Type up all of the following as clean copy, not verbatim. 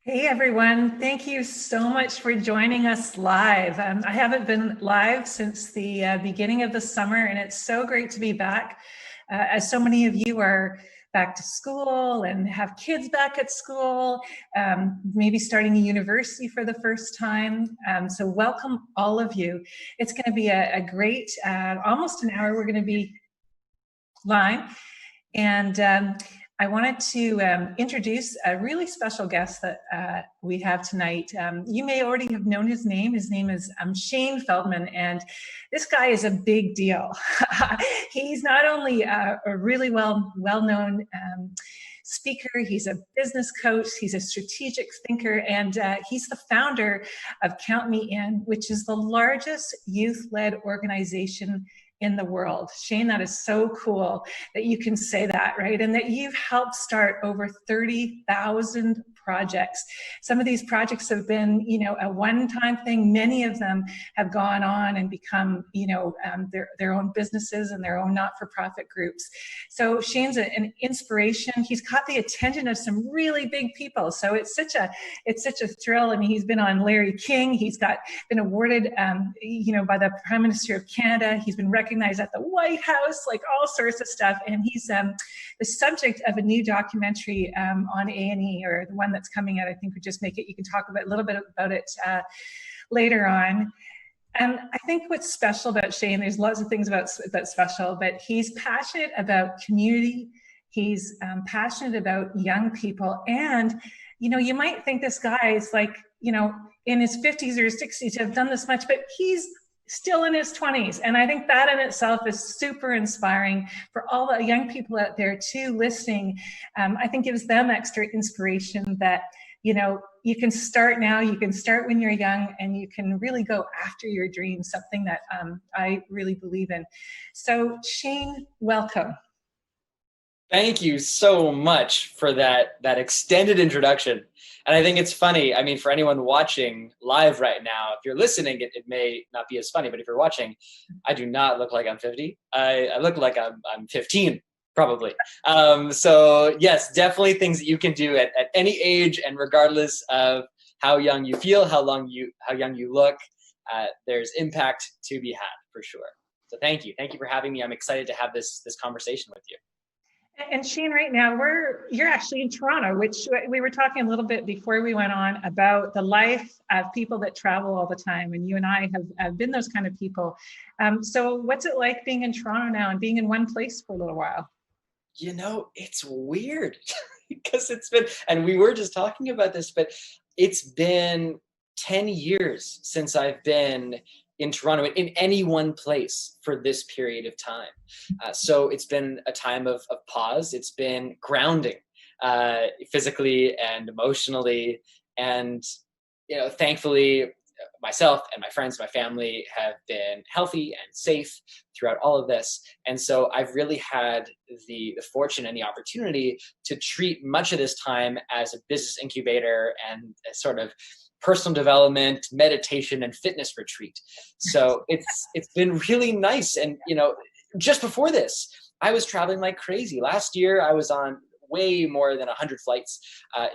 Hey everyone, thank you so much for joining us live. I haven't been live since the beginning of the summer, and it's so great to be back. As so many of you are back to school and have kids back at school, maybe starting a university for the first time. So welcome all of you. It's going to be a great, almost an hour. We're going to be live. And I wanted to introduce a really special guest that we have tonight. You may already have known his name. His name is Shane Feldman, and this guy is a big deal. He's not only a really well-known speaker, he's a business coach, he's a strategic thinker, and he's the founder of Count Me In, which is the largest youth-led organization in the world. Shane, that is so cool that you can say that, right? And that you've helped start over 30,000 projects. Some of these projects have been, a one-time thing. Many of them have gone on and become, their own businesses and their own not-for-profit groups. So Shane's an inspiration. He's caught the attention of some really big people. So it's such a thrill. I mean, he's been on Larry King. He's been awarded, by the Prime Minister of Canada. He's been recognized at the White House, like all sorts of stuff. And he's the subject of a new documentary on A&E, or the one that's coming out. I think we just make it. You can talk a little bit about it later on. And I think what's special about Shane, there's lots of things that's special, but he's passionate about community. He's passionate about young people. And, you might think this guy is like, in his 50s or 60s to have done this much, but he's still in his 20s. And I think that in itself is super inspiring for all the young people out there too listening. I think gives them extra inspiration that, you can start now, you can start when you're young, and you can really go after your dreams, something that I really believe in. So Shane, welcome. Thank you so much for that extended introduction. And I think it's funny. I mean, for anyone watching live right now, if you're listening, it may not be as funny, but if you're watching, I do not look like I'm 50. I look like I'm 15, probably. So yes, definitely things that you can do at any age, and regardless of how young you feel, how young you look, there's impact to be had for sure. So thank you for having me. I'm excited to have this conversation with you. And Shane, right now you're actually in Toronto, which we were talking a little bit before we went on about the life of people that travel all the time. And you and I have been those kind of people. So what's it like being in Toronto now and being in one place for a little while? It's weird because and we were just talking about this, but it's been 10 years since I've been in Toronto, in any one place for this period of time. So it's been a time of pause. It's been grounding, physically and emotionally. And, thankfully, myself and my friends, my family have been healthy and safe throughout all of this. And so I've really had the fortune and the opportunity to treat much of this time as a business incubator and a sort of personal development, meditation, and fitness retreat. So it's been really nice. And, just before this, I was traveling like crazy. Last year, I was on way more than 100 flights.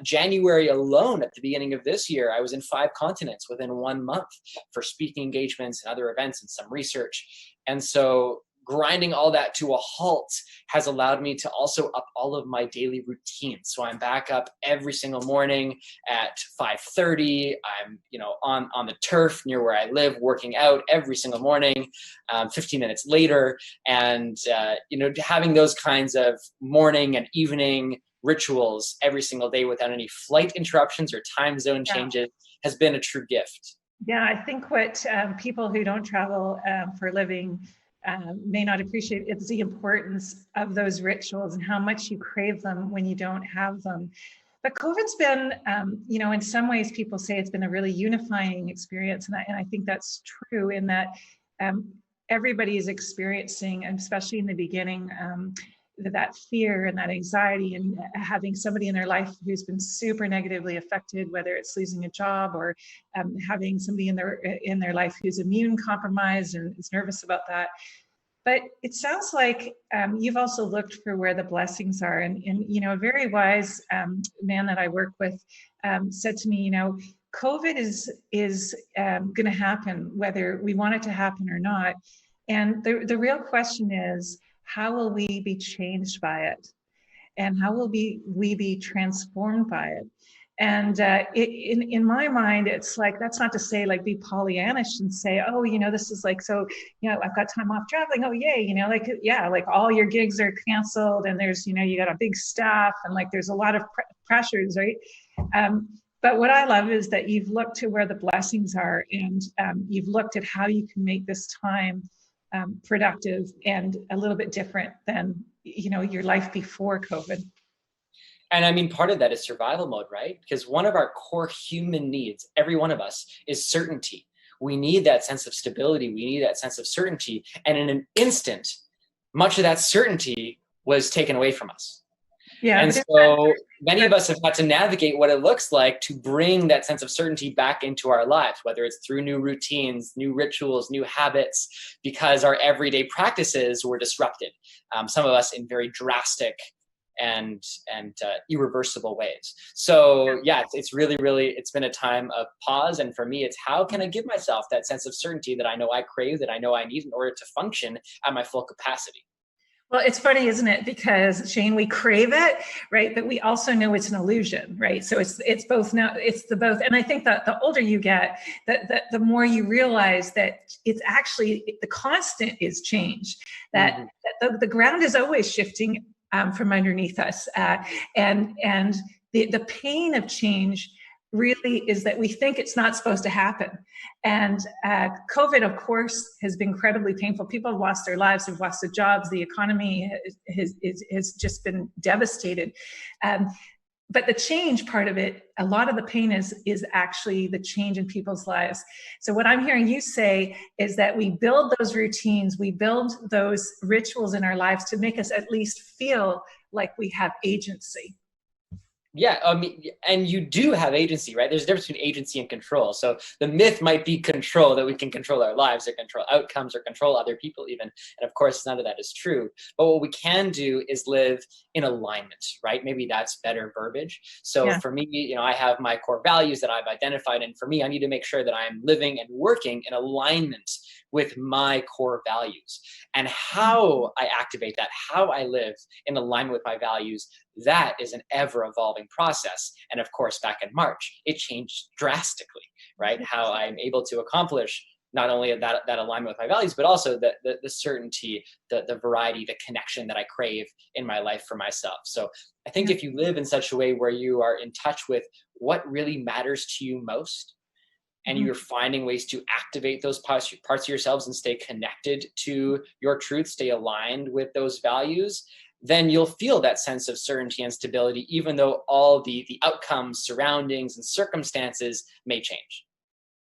January alone, at the beginning of this year, I was in 5 continents within 1 month for speaking engagements and other events and some research. And so grinding all that to a halt has allowed me to also up all of my daily routines. So I'm back up every single morning at 5:30. I'm, on the turf near where I live, working out every single morning, 15 minutes later. And, having those kinds of morning and evening rituals every single day without any flight interruptions or time zone changes has been a true gift. Yeah, I think what people who don't travel for a living may not appreciate is the importance of those rituals and how much you crave them when you don't have them. But COVID's been, in some ways people say it's been a really unifying experience. And I think that's true in that everybody is experiencing, and especially in the beginning, that fear and that anxiety, and having somebody in their life who's been super negatively affected, whether it's losing a job or having somebody in their life who's immune compromised and is nervous about that. But it sounds like you've also looked for where the blessings are. And a very wise man that I work with said to me, you know, COVID is going to happen, whether we want it to happen or not. And the real question is, how will we be changed by it? And how will we be transformed by it? And in my mind, it's like, that's not to say like be Pollyannish and say, oh, you know, this is like, so, you know, I've got time off traveling. Oh, yay. You know, like, yeah, like all your gigs are canceled and there's, you know, you got a big staff and like there's a lot of pressures, right? But what I love is that you've looked to where the blessings are, and you've looked at how you can make this time productive and a little bit different than, you know, your life before COVID. And I mean, part of that is survival mode, right? Because one of our core human needs, every one of us, is certainty. We need that sense of stability. We need that sense of certainty. And in an instant, much of that certainty was taken away from us. Yeah. And so many of us have had to navigate what it looks like to bring that sense of certainty back into our lives, whether it's through new routines, new rituals, new habits, because our everyday practices were disrupted. Some of us in very drastic and irreversible ways. So yeah, it's really, it's been a time of pause. And for me, it's how can I give myself that sense of certainty that I know I crave, that I know I need in order to function at my full capacity. Well, it's funny, isn't it? Because Shane, we crave it, right? But we also know it's an illusion, right? So it's both now, it's the both. And I think that the older you get, the more you realize that it's actually, the constant is change, that the ground is always shifting from underneath us. And the pain of change really is that we think it's not supposed to happen. And COVID, of course, has been incredibly painful. People have lost their lives, have lost their jobs. The economy has just been devastated. But the change part of it, a lot of the pain is actually the change in people's lives. So what I'm hearing you say is that we build those routines, we build those rituals in our lives to make us at least feel like we have agency. Yeah, I mean, and you do have agency, right? There's a difference between agency and control. So the myth might be control, that we can control our lives or control outcomes or control other people even. And of course, none of that is true. But what we can do is live in alignment, right? Maybe that's better verbiage. So for me, you know, I have my core values that I've identified. And for me, I need to make sure that I'm living and working in alignment with my core values. And how I activate that, how I live in alignment with my values, that is an ever evolving process. And of course, back in March, it changed drastically, right? How I'm able to accomplish not only that alignment with my values, but also the certainty, the variety, the connection that I crave in my life for myself. So I think if you live in such a way where you are in touch with what really matters to you most, and you're finding ways to activate those parts of yourselves and stay connected to your truth, stay aligned with those values, then you'll feel that sense of certainty and stability, even though all the outcomes, surroundings, and circumstances may change.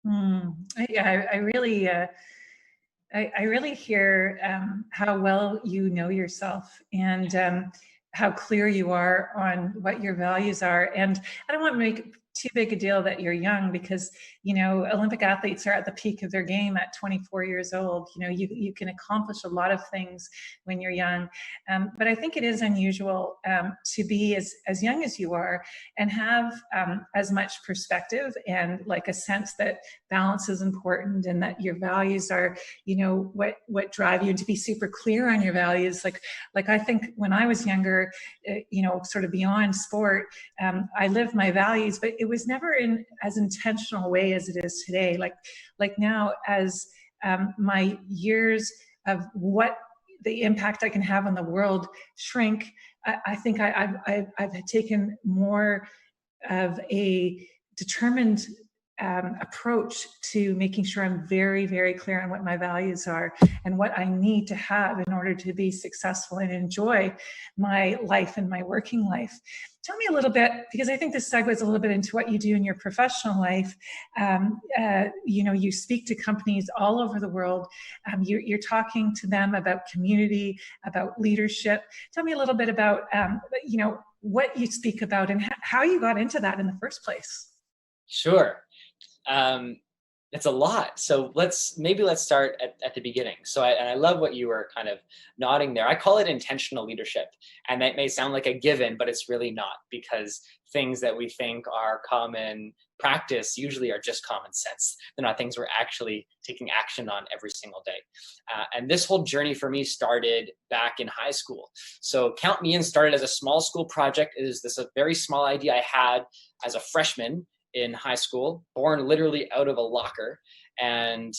I really hear how well you know yourself, and how clear you are on what your values are. And I don't want to make too big a deal that you're young, because, you know, Olympic athletes are at the peak of their game at 24 years old. You know, you can accomplish a lot of things when you're young. But I think it is unusual to be as young as you are and have as much perspective and like a sense that balance is important and that your values are, you know, what drive you, and to be super clear on your values. Like I think when I was younger, you know, sort of beyond sport, I lived my values, but it was never in as intentional way as it is today. Like now, as my years of what the impact I can have on the world shrink, I think I've taken more of a determined approach to making sure I'm very, very clear on what my values are and what I need to have in order to be successful and enjoy my life and my working life. Tell me a little bit, because I think this segues a little bit into what you do in your professional life. You know, you speak to companies all over the world. You're talking to them about community, about leadership. Tell me a little bit about, you know, what you speak about and how you got into that in the first place. Sure. It's a lot. So maybe let's start at the beginning. So I love what you were kind of nodding there. I call it intentional leadership. And that may sound like a given, but it's really not, because things that we think are common practice usually are just common sense. They're not things we're actually taking action on every single day. And this whole journey for me started back in high school. So Count Me In started as a small school project. It is a very small idea I had as a freshman in high school, born literally out of a locker, and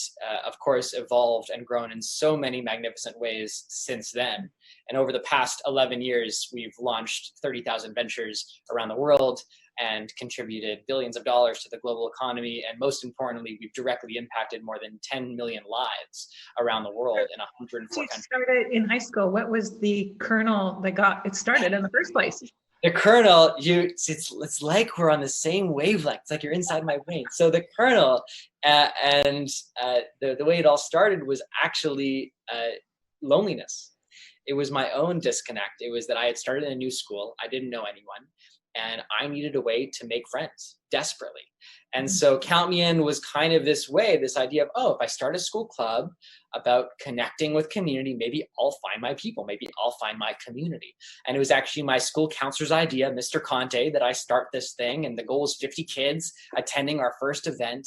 of course evolved and grown in so many magnificent ways since then. And over the past 11 years, we've launched 30,000 ventures around the world and contributed billions of dollars to the global economy. And most importantly, we've directly impacted more than 10 million lives around the world in 104 countries. You started in high school. What was the kernel that got it started in the first place? The kernel, it's like we're on the same wavelength. It's like you're inside my brain. So the kernel and the way it all started was actually loneliness. It was my own disconnect. It was that I had started a new school. I didn't know anyone, and I needed a way to make friends desperately. And so Count Me In was kind of this way, this idea of, if I start a school club about connecting with community, maybe I'll find my people, maybe I'll find my community. And it was actually my school counselor's idea, Mr. Conte, that I start this thing. And the goal was 50 kids attending our first event.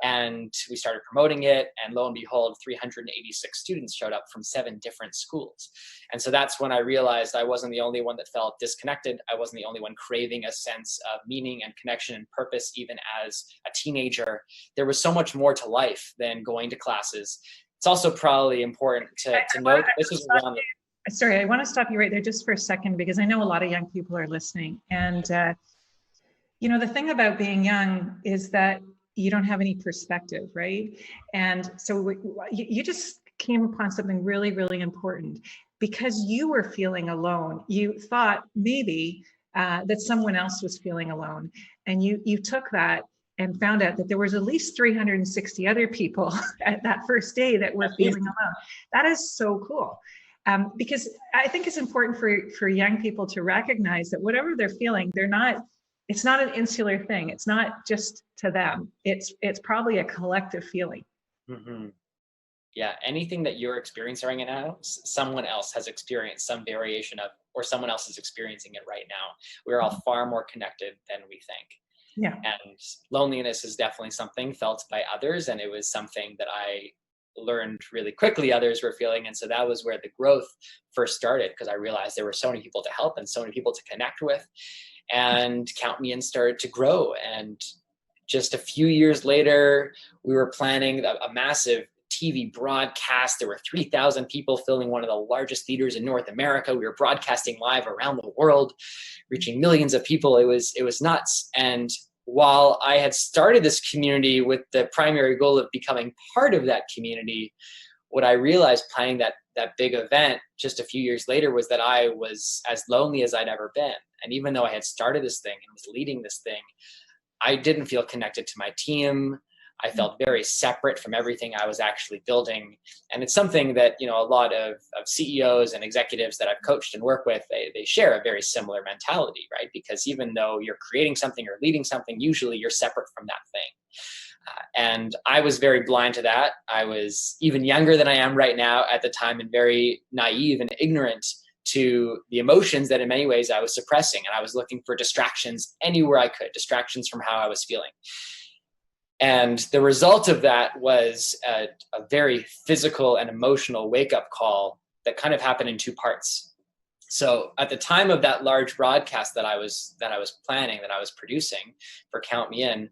And we started promoting it, and lo and behold, 386 students showed up from 7 different schools. And so that's when I realized I wasn't the only one that felt disconnected. I wasn't the only one craving a sense of meaning and connection and purpose, even as a teenager. There was so much more to life than going to classes. It's also probably important to note this is around the— Sorry, I want to stop you right there just for a second, because I know a lot of young people are listening. And, the thing about being young is that you don't have any perspective, right? And so you just came upon something really, really important. Because you were feeling alone, you thought maybe that someone else was feeling alone. And you took that and found out that there was at least 360 other people at that first day that were feeling alone. That is so cool. Because I think it's important for young people to recognize that whatever they're feeling, it's not an insular thing. It's not just to them. It's probably a collective feeling. Mm-hmm. Yeah, anything that you're experiencing right now, someone else has experienced some variation of, or someone else is experiencing it right now. We're all far more connected than we think. Yeah. And loneliness is definitely something felt by others. And it was something that I learned really quickly others were feeling. And so that was where the growth first started, because I realized there were so many people to help and so many people to connect with. And Count Me In started to grow. And just a few years later, we were planning a massive TV broadcast. There were 3,000 people filling one of the largest theaters in North America. We were broadcasting live around the world, reaching millions of people. It was nuts. And while I had started this community with the primary goal of becoming part of that community, what I realized planning that big event just a few years later was that I was as lonely as I'd ever been. And even though I had started this thing and was leading this thing, I didn't feel connected to my team. I felt very separate from everything I was actually building. And it's something that, a lot of CEOs and executives that I've coached and work with, they share a very similar mentality, right? Because even though you're creating something or leading something, usually you're separate from that thing. And I was very blind to that. I was even younger than I am right now at the time, and very naive and ignorant to the emotions that in many ways I was suppressing. And I was looking for distractions anywhere I could, distractions from how I was feeling. And the result of that was a very physical and emotional wake-up call that kind of happened in 2 parts. So at the time of that large broadcast that I was planning, that I was producing for Count Me In,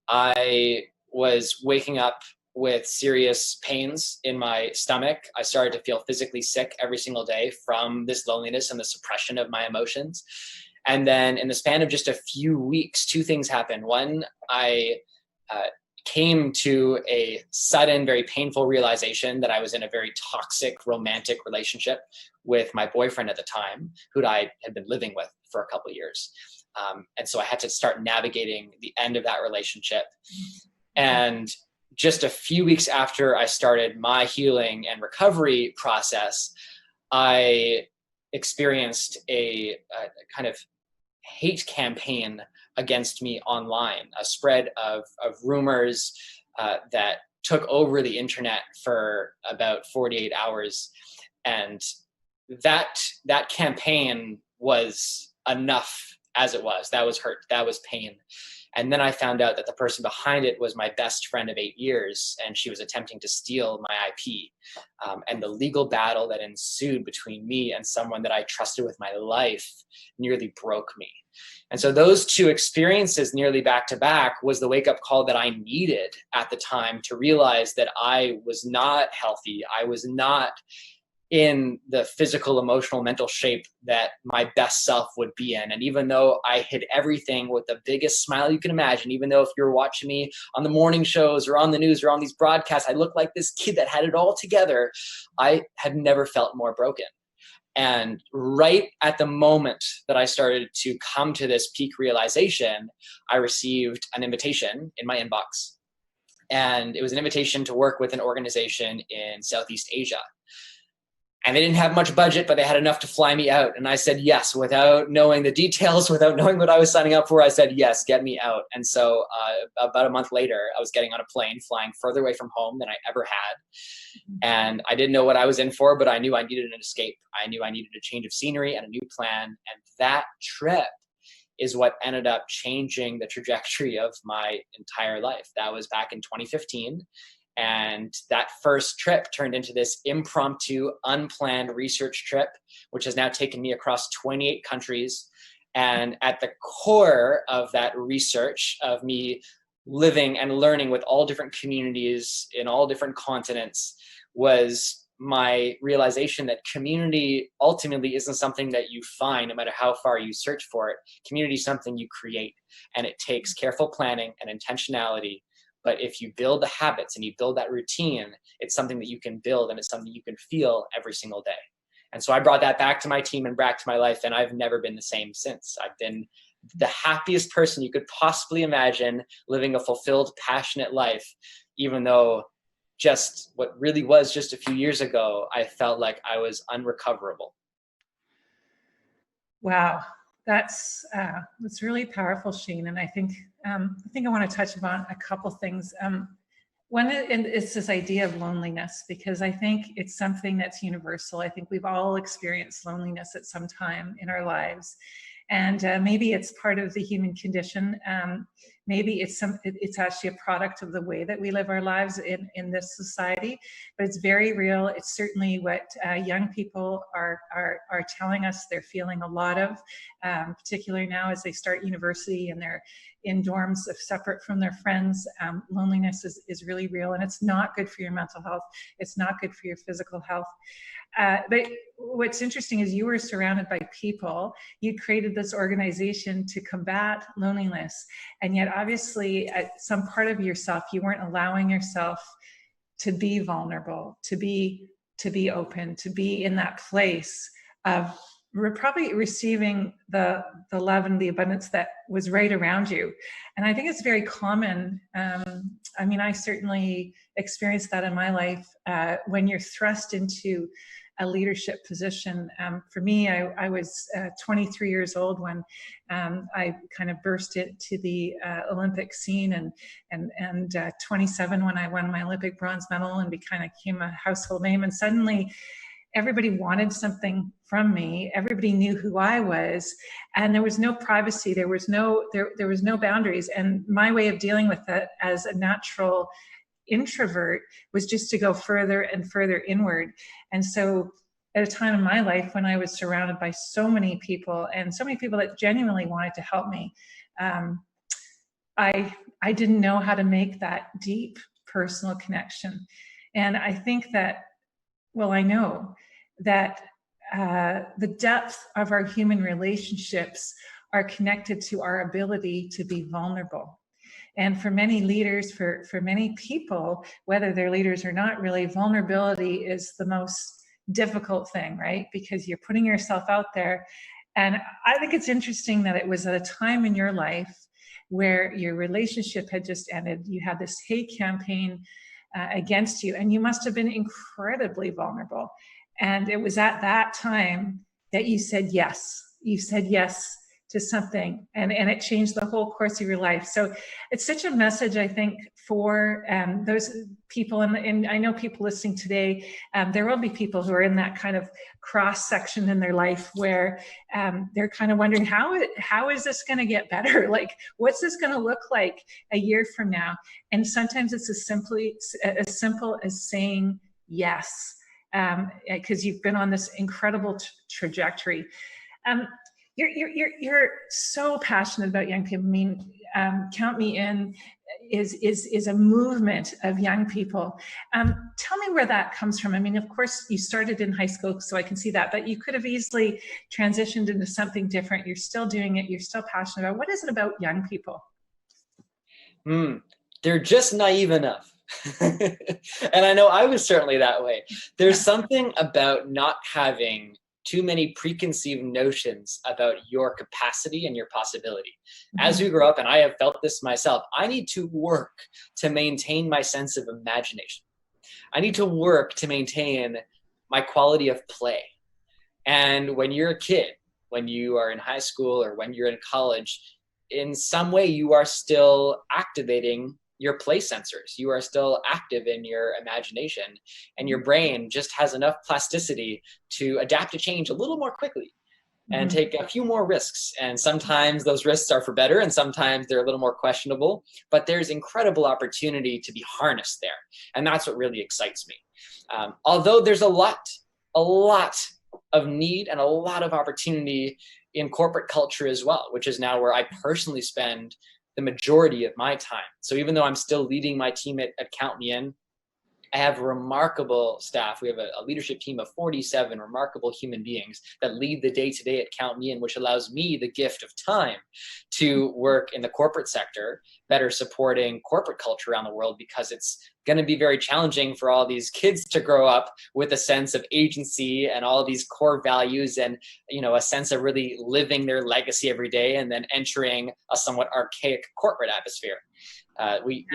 I was waking up with serious pains in my stomach. I started to feel physically sick every single day from this loneliness and the suppression of my emotions. And then in the span of just a few weeks, 2 things happened. One, I came to a sudden, very painful realization that I was in a very toxic romantic relationship with my boyfriend at the time, who I had been living with for a couple of years. And so I had to start navigating the end of that relationship. And just a few weeks after I started my healing and recovery process, I experienced a kind of hate campaign against me online, a spread of rumors, that took over the internet for about 48 hours. And that campaign was enough as it was. That was hurt. That was pain. And then I found out that the person behind it was my best friend of 8 years, and she was attempting to steal my IP. And the legal battle that ensued between me and someone that I trusted with my life nearly broke me. And so those two experiences nearly back to back was the wake-up call that I needed at the time to realize that I was not healthy. I was not in the physical, emotional, mental shape that my best self would be in. And even though I hid everything with the biggest smile you can imagine, even though if you're watching me on the morning shows or on the news or on these broadcasts, I look like this kid that had it all together, I had never felt more broken. And right at the moment that I started to come to this peak realization, I received an invitation in my inbox. And it was an invitation to work with an organization in Southeast Asia. And they didn't have much budget, but they had enough to fly me out. And I said yes, without knowing the details, without knowing what I was signing up for. I said, yes, get me out. And so about a month later, I was getting on a plane, flying further away from home than I ever had. And I didn't know what I was in for, but I knew I needed an escape. I knew I needed a change of scenery and a new plan. And that trip is what ended up changing the trajectory of my entire life. That was back in 2015. And that first trip turned into this impromptu, unplanned research trip, which has now taken me across 28 countries. And at the core of that research, of me living and learning with all different communities in all different continents, was my realization that community ultimately isn't something that you find no matter how far you search for it. Community is something you create, and it takes careful planning and intentionality. But if you build the habits and you build that routine, it's something that you can build, and it's something you can feel every single day. And so I brought that back to my team and back to my life, and I've never been the same since. I've been the happiest person you could possibly imagine, living a fulfilled, passionate life, even though just what really was just a few years ago, I felt like I was unrecoverable. Wow, that's really powerful, Shane. And I think I want to touch upon a couple things. One is this idea of loneliness, because I think it's something that's universal. I think we've all experienced loneliness at some time in our lives. And maybe it's part of the human condition. Maybe it's actually a product of the way that we live our lives in this society, but it's very real. It's certainly what young people are telling us they're feeling a lot of, particularly now as they start university and they're in dorms separate from their friends. Loneliness is really real, and it's not good for your mental health. It's not good for your physical health. But what's interesting is you were surrounded by people. You created this organization to combat loneliness, and yet obviously at some part of yourself, you weren't allowing yourself to be vulnerable, to be open, to be in that place of probably receiving the love and the abundance that was right around you. And I think it's very common. I mean, I certainly experienced that in my life when you're thrust into a leadership position. For me, I was 23 years old when I kind of burst into the Olympic scene, and 27 when I won my Olympic bronze medal and became a household name. And suddenly everybody wanted something from me. Everybody knew who I was, and there was no privacy. There was no boundaries. And my way of dealing with it as a natural introvert was just to go further and further inward. And so at a time in my life when I was surrounded by so many people, and so many people that genuinely wanted to help me, I didn't know how to make that deep personal connection. And I think that, well, I know that the depth of our human relationships are connected to our ability to be vulnerable. And for many leaders, for many people, whether they're leaders or not, really, vulnerability is the most difficult thing, right? Because you're putting yourself out there. And I think it's interesting that it was at a time in your life where your relationship had just ended. You had this hate campaign against you, and you must have been incredibly vulnerable. And it was at that time that you said yes. You said yes to something, and it changed the whole course of your life. So it's such a message, I think, for those people, and I know people listening today, there will be people who are in that kind of cross section in their life where they're kind of wondering, how is this going to get better? Like, what's this going to look like a year from now? And sometimes it's as simple as saying yes, because you've been on this incredible trajectory. You're so passionate about young people. I mean, Count Me In is a movement of young people. Tell me where that comes from. I mean, of course, you started in high school, so I can see that, but you could have easily transitioned into something different. You're still doing it. You're still passionate about. What is it about young people? They're just naive enough. And I know I was certainly that way. There's something about not having too many preconceived notions about your capacity and your possibility. As we grow up, and I have felt this myself, I need to work to maintain my sense of imagination. I need to work to maintain my quality of play. And when you're a kid, when you are in high school or when you're in college, in some way you are still activating your play sensors. You are still active in your imagination, and your brain just has enough plasticity to adapt to change a little more quickly and take a few more risks. And sometimes those risks are for better, and sometimes they're a little more questionable, but there's incredible opportunity to be harnessed there. And that's what really excites me. Although there's a lot of need and a lot of opportunity in corporate culture as well, which is now where I personally spend the majority of my time. So even though I'm still leading my team at Count Me In, I have remarkable staff. We have a leadership team of 47 remarkable human beings that lead the day-to-day at Count Me In, which allows me the gift of time to work in the corporate sector, better supporting corporate culture around the world, because it's going to be very challenging for all these kids to grow up with a sense of agency and all these core values and, you know, a sense of really living their legacy every day and then entering a somewhat archaic corporate atmosphere. We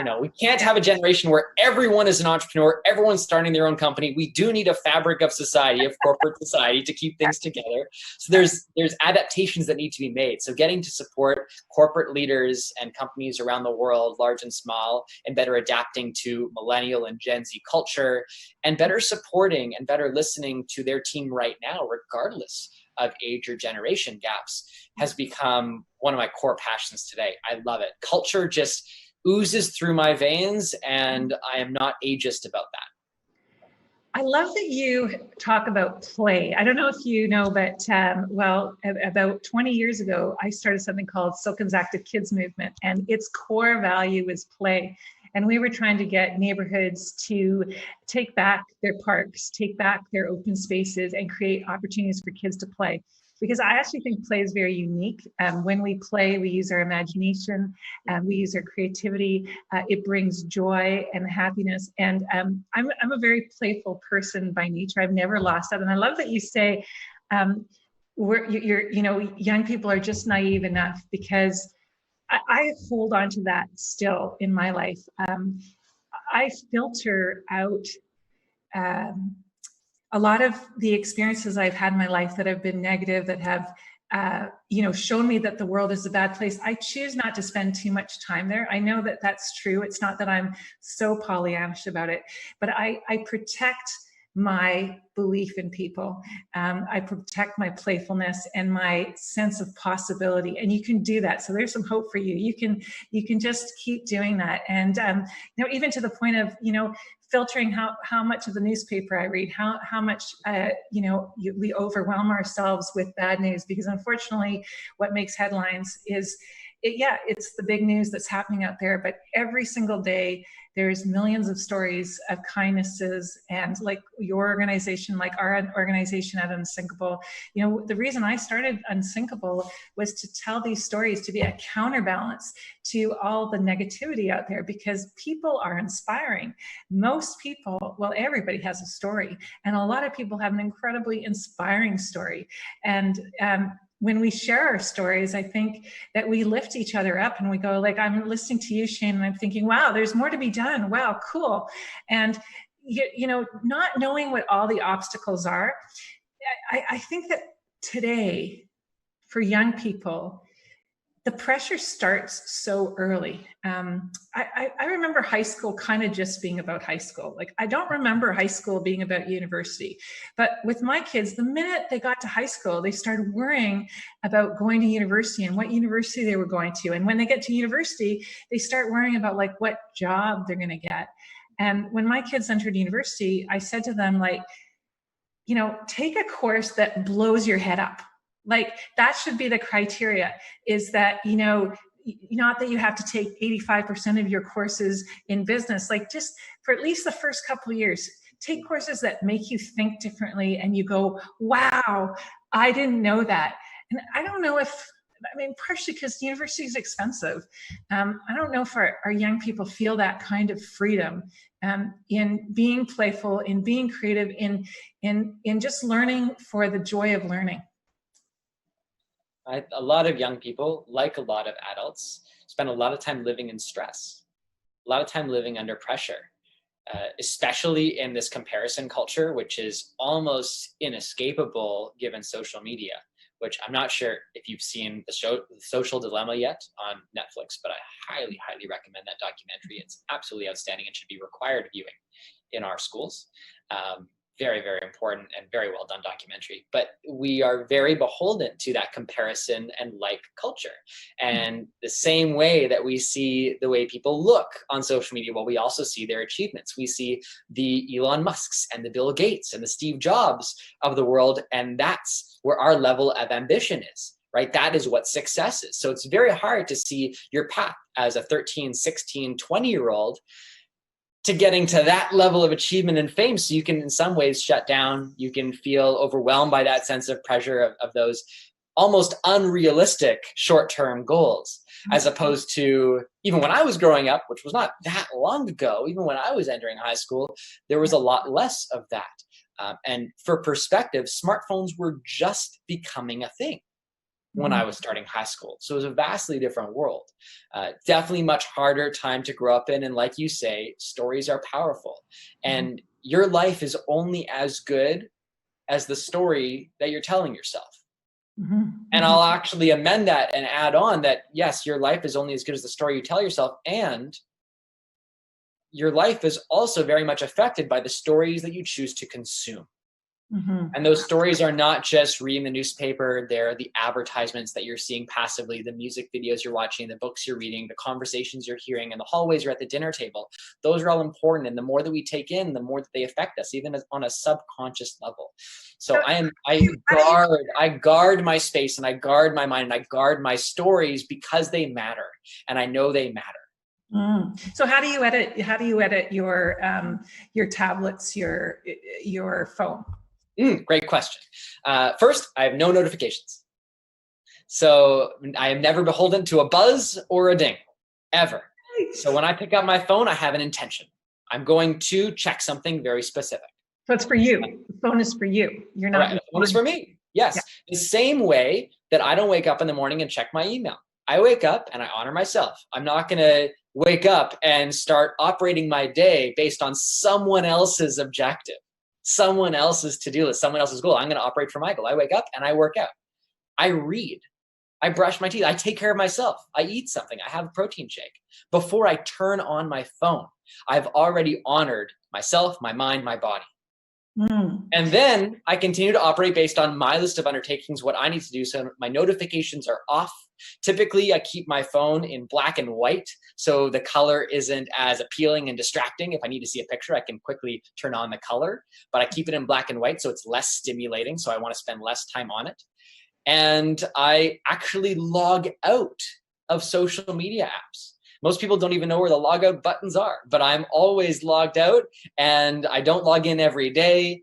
can't have a generation where everyone is an entrepreneur, everyone's starting their own company. We do need a fabric of society, of corporate society, to keep things together. So there's adaptations that need to be made. So getting to support corporate leaders and companies around the world, large and small, and better adapting to millennial and Gen Z culture, and better supporting and better listening to their team right now, regardless of age or generation gaps, has become one of my core passions today. I love it. Culture just oozes through my veins, and I am not ageist about that. I love that you talk about play. I don't know if you know, but about 20 years ago, I started something called Silken's Active Kids Movement, and its core value is play. And we were trying to get neighborhoods to take back their parks, take back their open spaces, and create opportunities for kids to play. Because I actually think play is very unique. When we play, we use our imagination, we use our creativity. It brings joy and happiness. And I'm a very playful person by nature. I've never lost that. And I love that you say, young people are just naive enough, because I hold on to that still in my life. I filter out a lot of the experiences I've had in my life that have been negative, that have, shown me that the world is a bad place. I choose not to spend too much time there. I know that that's true. It's not that I'm so Pollyannish about it, but I protect my belief in people. I protect my playfulness and my sense of possibility, and you can do that. So there's some hope for you. You can just keep doing that, and even to the point of filtering how much of the newspaper I read, how much we overwhelm ourselves with bad news, because unfortunately, what makes headlines is it's the big news that's happening out there. But every single day, there's millions of stories of kindnesses, and like your organization, like our organization at Unsinkable. The reason I started Unsinkable was to tell these stories, to be a counterbalance to all the negativity out there, because people are inspiring. Most people, well, everybody has a story, and a lot of people have an incredibly inspiring story. And when we share our stories, I think that we lift each other up, and we go, like, I'm listening to you, Shane, and I'm thinking, wow, there's more to be done. Wow, cool. And, not knowing what all the obstacles are, I think that today, for young people, the pressure starts so early. I remember high school kind of just being about high school. Like, I don't remember high school being about university. But with my kids, the minute they got to high school, they started worrying about going to university and what university they were going to. And when they get to university, they start worrying about like what job they're going to get. And when my kids entered university, I said to them, like, you know, take a course that blows your head up. Like, that should be the criteria, is that, you know, not that you have to take 85% of your courses in business, like just for at least the first couple of years, take courses that make you think differently and you go, wow, I didn't know that. And I don't know if, I mean, partially because university is expensive. I don't know if our young people feel that kind of freedom in being playful, in being creative, in just learning for the joy of learning. A lot of young people, like a lot of adults, spend a lot of time living in stress, a lot of time living under pressure, especially in this comparison culture, which is almost inescapable given social media, which I'm not sure if you've seen the show The Social Dilemma yet on Netflix, but I highly, highly recommend that documentary. It's absolutely outstanding and should be required viewing in our schools. Very, very important and very well done documentary. But we are very beholden to that comparison and like culture. And the same way that we see the way people look on social media, well, we also see their achievements. We see the Elon Musks and the Bill Gates and the Steve Jobs of the world. And that's where our level of ambition is, right? That is what success is. So it's very hard to see your path as a 13, 16, 20-year-old to getting to that level of achievement and fame. So you can, in some ways, shut down. You can feel overwhelmed by that sense of pressure of those almost unrealistic short-term goals, as opposed to even when I was growing up, which was not that long ago, even when I was entering high school, there was a lot less of that. And for perspective, smartphones were just becoming a thing when I was starting high school. So it was a vastly different world. Definitely much harder time to grow up in. And like you say, stories are powerful. And your life is only as good as the story that you're telling yourself. And I'll actually amend that and add on that, yes, your life is only as good as the story you tell yourself. And your life is also very much affected by the stories that you choose to consume. And those stories are not just reading the newspaper, they're the advertisements that you're seeing passively, the music videos you're watching, the books you're reading, the conversations you're hearing, and the hallways you're at the dinner table. Those are all important. And the more that we take in, the more that they affect us, even on a subconscious level. So I guard my space and I guard my mind and I guard my stories because they matter. And I know they matter. So how do you edit your tablets, your phone? Great question. First, I have no notifications. So I am never beholden to a buzz or a ding, ever. So when I pick up my phone, I have an intention. I'm going to check something very specific. So it's for you. The phone is for you. You're not. Right. The phone is for me. Yes. Yeah. The same way that I don't wake up in the morning and check my email. I wake up and I honor myself. I'm not going to wake up and start operating my day based on someone else's objective, someone else's to-do list, someone else's goal. I'm going to operate for my goal. I wake up and I work out. I read. I brush my teeth. I take care of myself. I eat something. I have a protein shake. Before I turn on my phone, I've already honored myself, my mind, my body. And then I continue to operate based on my list of undertakings, what I need to do. So my notifications are off. Typically, I keep my phone in black and white, so the color isn't as appealing and distracting. If I need to see a picture, I can quickly turn on the color, but I keep it in black and white, so it's less stimulating, so I want to spend less time on it. And I actually log out of social media apps. Most people don't even know where the logout buttons are, but I'm always logged out and I don't log in every day.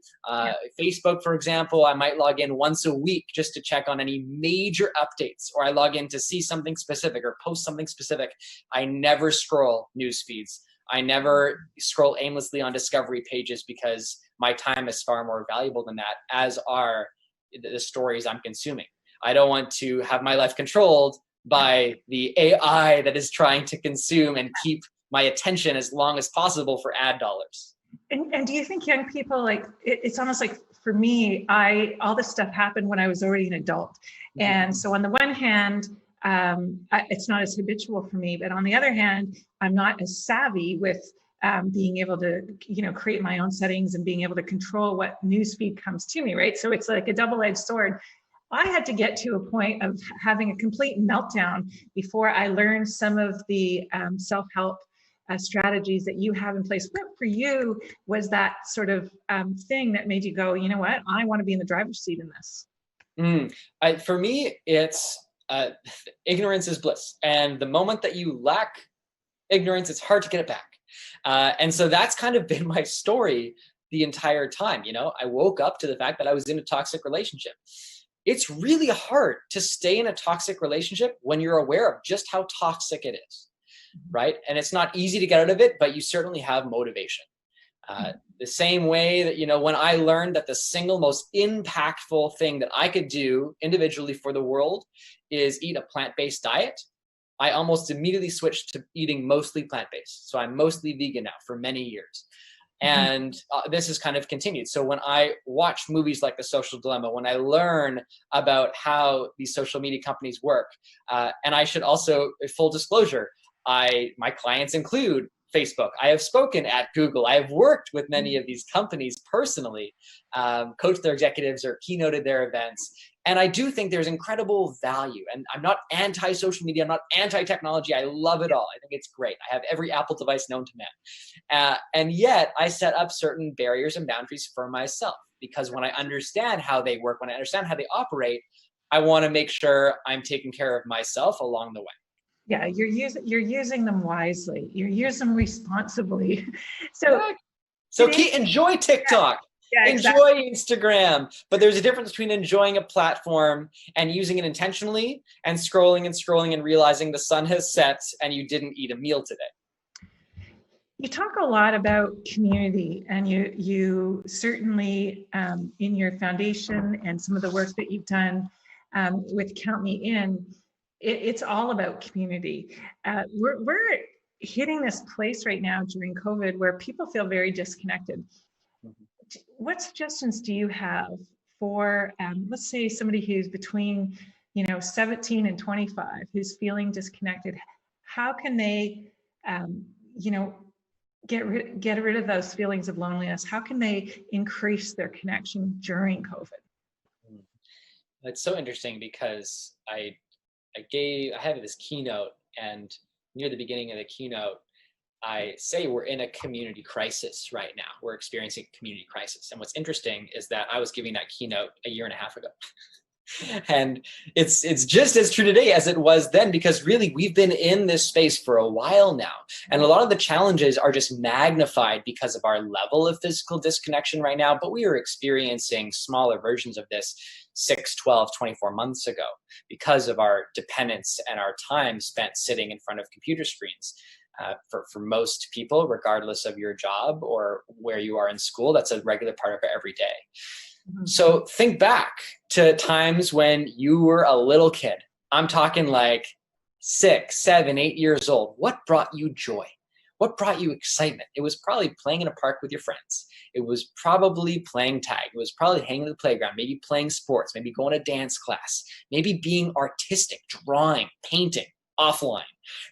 Facebook, for example, I might log in once a week just to check on any major updates, or I log in to see something specific or post something specific. I never scroll news feeds. I never scroll aimlessly on discovery pages because my time is far more valuable than that, as are the stories I'm consuming. I don't want to have my life controlled by the AI that is trying to consume and keep my attention as long as possible for ad dollars. And do you think young people, like, it's almost like for me, all this stuff happened when I was already an adult. And so on the one hand, it's not as habitual for me, but on the other hand, I'm not as savvy with being able to, create my own settings and being able to control what newsfeed comes to me, right? So it's like a double-edged sword. I had to get to a point of having a complete meltdown before I learned some of the self-help strategies that you have in place. What for you was that sort of thing that made you go, you know what, I want to be in the driver's seat in this? For me, it's ignorance is bliss. And the moment that you lack ignorance, it's hard to get it back. And so that's kind of been my story the entire time. I woke up to the fact that I was in a toxic relationship. It's really hard to stay in a toxic relationship when you're aware of just how toxic it is, right? And it's not easy to get out of it, but you certainly have motivation. The same way that, when I learned that the single most impactful thing that I could do individually for the world is eat a plant-based diet, I almost immediately switched to eating mostly plant-based. So I'm mostly vegan now for many years. And this has kind of continued. So when I watch movies like The Social Dilemma, when I learn about how these social media companies work, and I should also, full disclosure, my clients include Facebook. I have spoken at Google. I have worked with many of these companies personally, coached their executives or keynoted their events. And I do think there's incredible value. And I'm not anti-social media. I'm not anti-technology. I love it all. I think it's great. I have every Apple device known to man. And yet I set up certain barriers and boundaries for myself, because when I understand how they work, when I understand how they operate, I want to make sure I'm taking care of myself along the way. Yeah, you're using them wisely. You're using them responsibly. So enjoy TikTok. Yeah, enjoy Instagram. But there's a difference between enjoying a platform and using it intentionally and scrolling and realizing the sun has set and you didn't eat a meal today. You talk a lot about community, and you certainly in your foundation and some of the work that you've done with Count Me In, it's all about community. We're hitting this place right now during COVID where people feel very disconnected. What suggestions do you have for, let's say, somebody who's between 17 and 25, who's feeling disconnected? How can they get rid of those feelings of loneliness? How can they increase their connection during COVID? It's so interesting because I have this keynote, and near the beginning of the keynote, I say we're in a community crisis right now. We're experiencing a community crisis. And what's interesting is that I was giving that keynote a year and a half ago. And it's just as true today as it was then, because really we've been in this space for a while now. And a lot of the challenges are just magnified because of our level of physical disconnection right now. But we were experiencing smaller versions of this 6, 12, 24 months ago because of our dependence and our time spent sitting in front of computer screens. For most people, regardless of your job or where you are in school, that's a regular part of every day. So think back to times when you were a little kid. I'm talking like 6, 7, 8 years old. What brought you joy? What brought you excitement? It was probably playing in a park with your friends. It was probably playing tag. It was probably hanging in the playground, maybe playing sports, maybe going to dance class, maybe being artistic, drawing, painting, offline,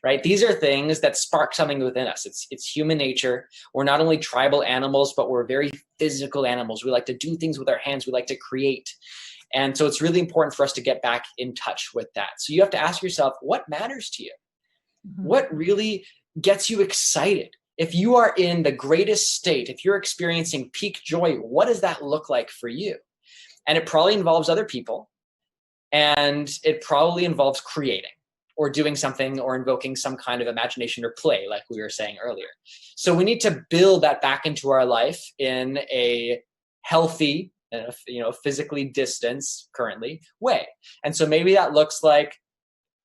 right? These are things that spark something within us. It's human nature. We're not only tribal animals, but we're very physical animals. We like to do things with our hands. We like to create. And so it's really important for us to get back in touch with that. So you have to ask yourself, what matters to you? What really gets you excited? If you are in the greatest state, if you're experiencing peak joy, what does that look like for you? And it probably involves other people. And it probably involves creating, or doing something, or invoking some kind of imagination or play, like we were saying earlier. So we need to build that back into our life in a healthy, physically distanced currently way. And so maybe that looks like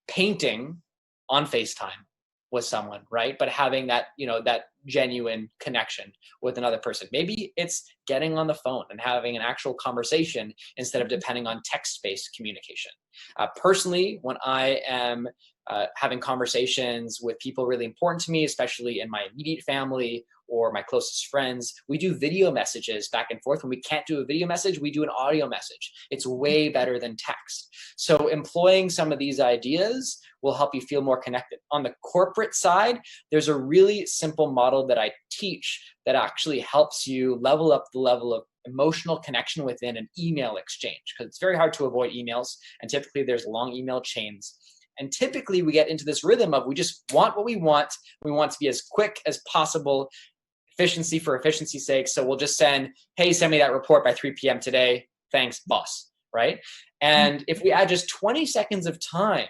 painting on FaceTime with someone, right? But having that, genuine connection with another person. Maybe it's getting on the phone and having an actual conversation instead of depending on text-based communication. Personally, when I am having conversations with people really important to me, especially in my immediate family or my closest friends, we do video messages back and forth. When we can't do a video message, we do an audio message. It's way better than text. So employing some of these ideas will help you feel more connected. On the corporate side, there's a really simple model that I teach that actually helps you level up the level of emotional connection within an email exchange, because it's very hard to avoid emails, and typically there's long email chains. And typically we get into this rhythm of we just want what we want. We want to be as quick as possible, efficiency for efficiency's sake. So we'll just send, hey, send me that report by 3 p.m. today. Thanks, boss, right? And if we add just 20 seconds of time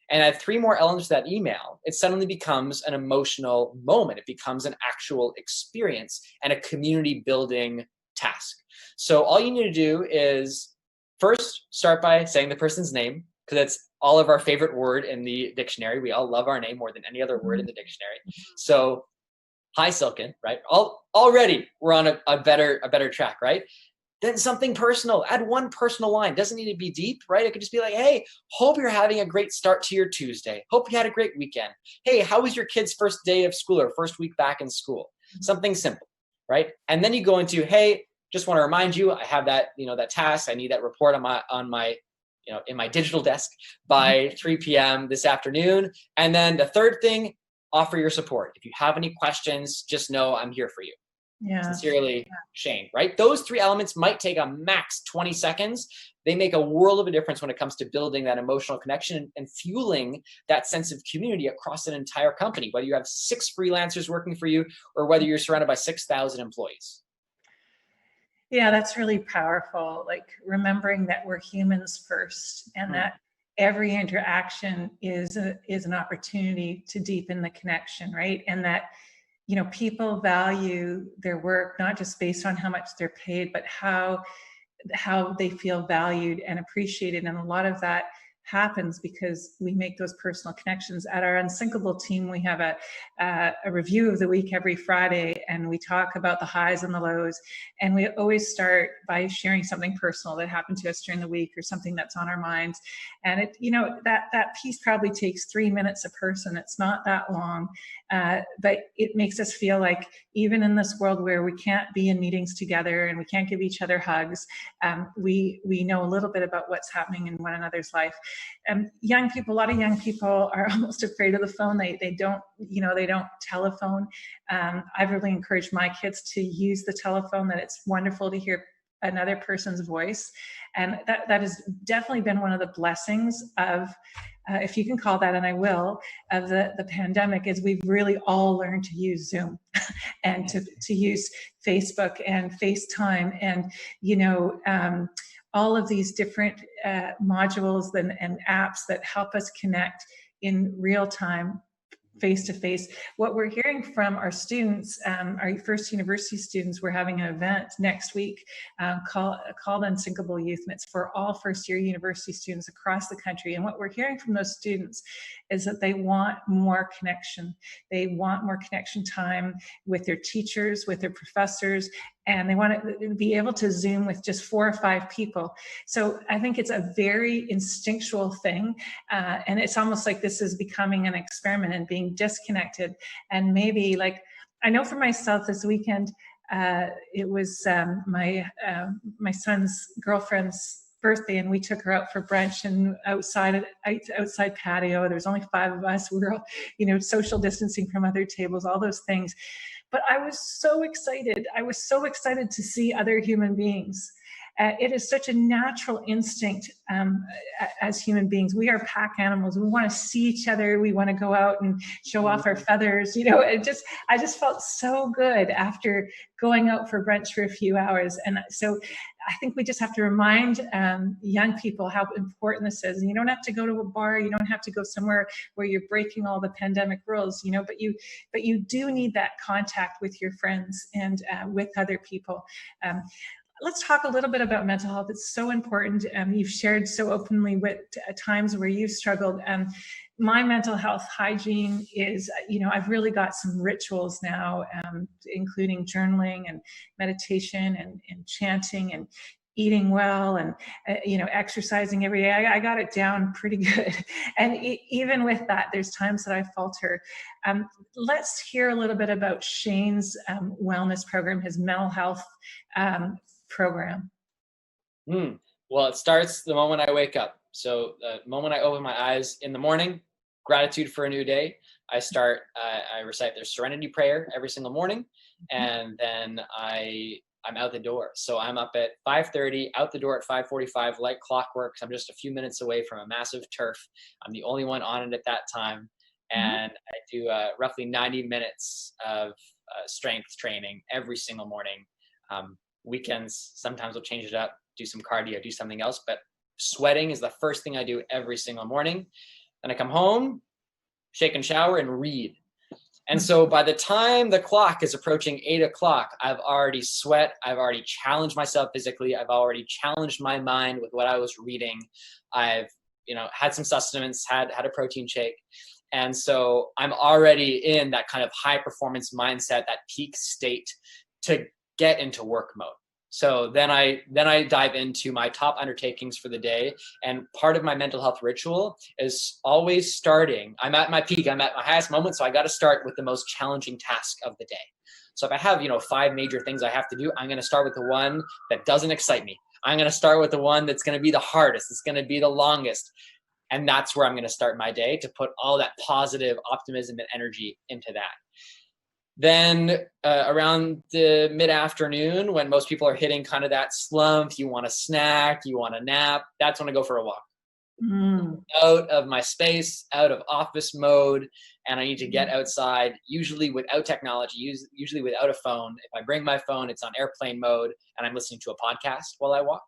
and add 3 more elements to that email, it suddenly becomes an emotional moment. It becomes an actual experience and a community building task. So all you need to do is first start by saying the person's name, because that's all of our favorite word in the dictionary. We all love our name more than any other word in the dictionary. So, hi, Silken, right? Already we're on a better track, right? Then something personal. Add one personal line. Doesn't need to be deep, right? It could just be like, hey, hope you're having a great start to your Tuesday. Hope you had a great weekend. Hey, how was your kid's first day of school or first week back in school? Something simple, right? And then you go into, hey, just want to remind you, I have that, that task. I need that report on my in my digital desk by 3 p.m. this afternoon. And then the third thing, offer your support. If you have any questions, just know I'm here for you. Yeah. Sincerely, Shane, right? Those 3 elements might take a max 20 seconds. They make a world of a difference when it comes to building that emotional connection and fueling that sense of community across an entire company, whether you have 6 freelancers working for you or whether you're surrounded by 6,000 employees. Yeah, that's really powerful. Like remembering that we're humans first, and that every interaction is an opportunity to deepen the connection, right? And that, people value their work, not just based on how much they're paid, but how they feel valued and appreciated. And a lot of that happens because we make those personal connections. At our Unsinkable team, we have a review of the week every Friday, and we talk about the highs and the lows. And we always start by sharing something personal that happened to us during the week or something that's on our minds. And it, that piece probably takes 3 minutes a person. It's not that long, but it makes us feel like even in this world where we can't be in meetings together and we can't give each other hugs, we know a little bit about what's happening in one another's life. Young people, a lot of young people are almost afraid of the phone. They don't telephone. I've really encouraged my kids to use the telephone, that it's wonderful to hear another person's voice. And that has definitely been one of the blessings of, if you can call that, and I will, of the pandemic, is we've really all learned to use Zoom and to use Facebook and FaceTime and, all of these different modules and apps that help us connect in real time, face to face. What we're hearing from our students, our first university students, we're having an event next week called Unsinkable Youth, and it's for all first-year university students across the country. And what we're hearing from those students is that they want more connection. They want more connection time with their teachers, with their professors, and they want to be able to Zoom with just 4 or 5 people. So I think it's a very instinctual thing. And it's almost like this is becoming an experiment and being disconnected. And maybe, like, I know for myself this weekend, it was my son's girlfriend's birthday, and we took her out for brunch and outside patio. There was only 5 of us. We were all, social distancing from other tables, all those things. But I was so excited. I was so excited to see other human beings. It is such a natural instinct as human beings. We are pack animals. We want to see each other. We want to go out and show off our feathers. I just felt so good after going out for brunch for a few hours. And so I think we just have to remind young people how important this is. And you don't have to go to a bar. You don't have to go somewhere where you're breaking all the pandemic rules, but you do need that contact with your friends and with other people. let's talk a little bit about mental health. It's so important. You've shared so openly with times where you've struggled. My mental health hygiene is, I've really got some rituals now, including journaling and meditation and chanting and eating well and, exercising every day. I got it down pretty good. And even with that, there's times that I falter. Let's hear a little bit about Shane's wellness program, his mental health program. Well, it starts the moment I wake up. So the moment I open my eyes in the morning, gratitude for a new day. I recite their serenity prayer every single morning, and then I'm out the door. So I'm up at 5:30, out the door at 5:45, like clockwork. I'm just a few minutes away from a massive turf. I'm the only one on it at that time. And I do roughly 90 minutes of strength training every single morning. Weekends, sometimes we'll change it up, do some cardio, do something else. But sweating is the first thing I do every single morning. Then I come home, shake and shower, and read. And so by the time the clock is approaching 8 o'clock, I've already sweat. I've already challenged myself physically. I've already challenged my mind with what I was reading. I've, had some sustenance, had a protein shake. And so I'm already in that kind of high performance mindset, that peak state to get into work mode. So then I dive into my top undertakings for the day. And part of my mental health ritual is always starting. I'm at my peak, I'm at my highest moment. So I got to start with the most challenging task of the day. So if I have, 5 major things I have to do, I'm going to start with the one that doesn't excite me. I'm going to start with the one that's going to be the hardest. It's going to be the longest. And that's where I'm going to start my day, to put all that positive optimism and energy into that. Then around the mid-afternoon, when most people are hitting kind of that slump, you want a snack, you want a nap, that's when I go for a walk. Out of my space, out of office mode, and I need to get outside, usually without technology, usually without a phone. If I bring my phone, it's on airplane mode, and I'm listening to a podcast while I walk.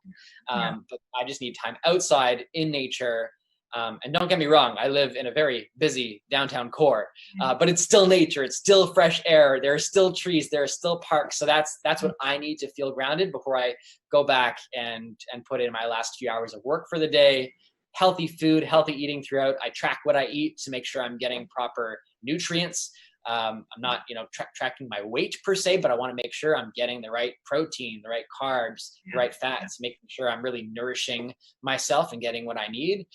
But I just need time outside in nature. And don't get me wrong, I live in a very busy downtown core, but it's still nature. It's still fresh air. There are still trees. There are still parks. So that's what I need to feel grounded before I go back and put in my last few hours of work for the day. Healthy food, healthy eating throughout. I track what I eat to make sure I'm getting proper nutrients. I'm not, tracking my weight per se, but I want to make sure I'm getting the right protein, the right carbs, the right fats, making sure I'm really nourishing myself and getting what I need.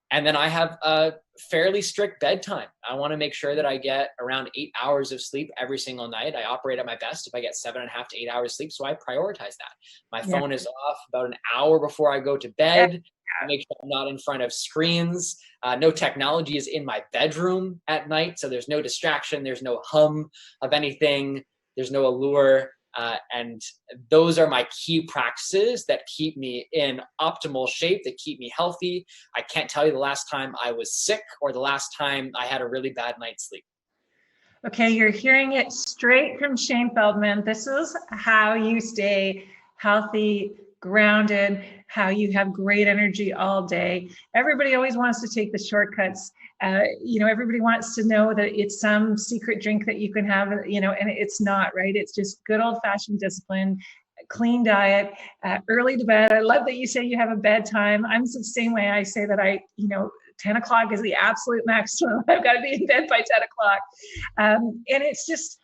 And then I have a fairly strict bedtime. I want to make sure that I get around 8 hours of sleep every single night. I operate at my best if I get 7.5 to 8 hours sleep. So I prioritize that. My phone is off about an hour before I go to bed. I make sure I'm not in front of screens. No technology is in my bedroom at night. So there's no distraction. There's no hum of anything. There's no allure. And those are my key practices that keep me in optimal shape, that keep me healthy. I can't tell you the last time I was sick or the last time I had a really bad night's sleep. Okay, you're hearing it straight from Shane Feldman. This is how you stay healthy, grounded, how you have great energy all day. Everybody always wants to take the shortcuts. Everybody wants to know that it's some secret drink that you can have, and it's not, right? It's just good old fashioned discipline, clean diet, early to bed. I love that you say you have a bedtime. I'm the same way. I say that 10 o'clock is the absolute maximum. I've got to be in bed by 10 o'clock. And it's just,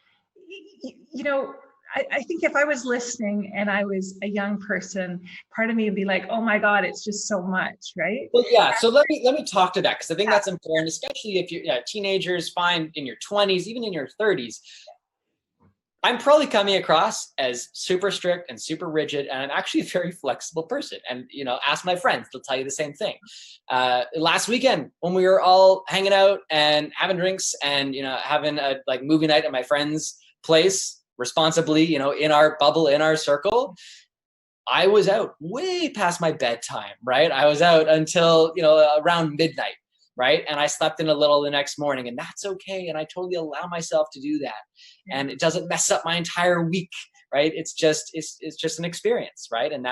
I think if I was listening and I was a young person, part of me would be like, oh my God, it's just so much, right? Well, yeah. So let me talk to that, because I think that's important, especially if you're teenagers, fine, in your 20s, even in your 30s. I'm probably coming across as super strict and super rigid, and I'm actually a very flexible person. And, ask my friends, they'll tell you the same thing. Last weekend, when we were all hanging out and having drinks and, having a movie night at my friend's place, responsibly, in our bubble, in our circle, I was out way past my bedtime, right? I was out until, around midnight, right? And I slept in a little the next morning, and that's okay. And I totally allow myself to do that. And it doesn't mess up my entire week, right? It's just an experience, right? And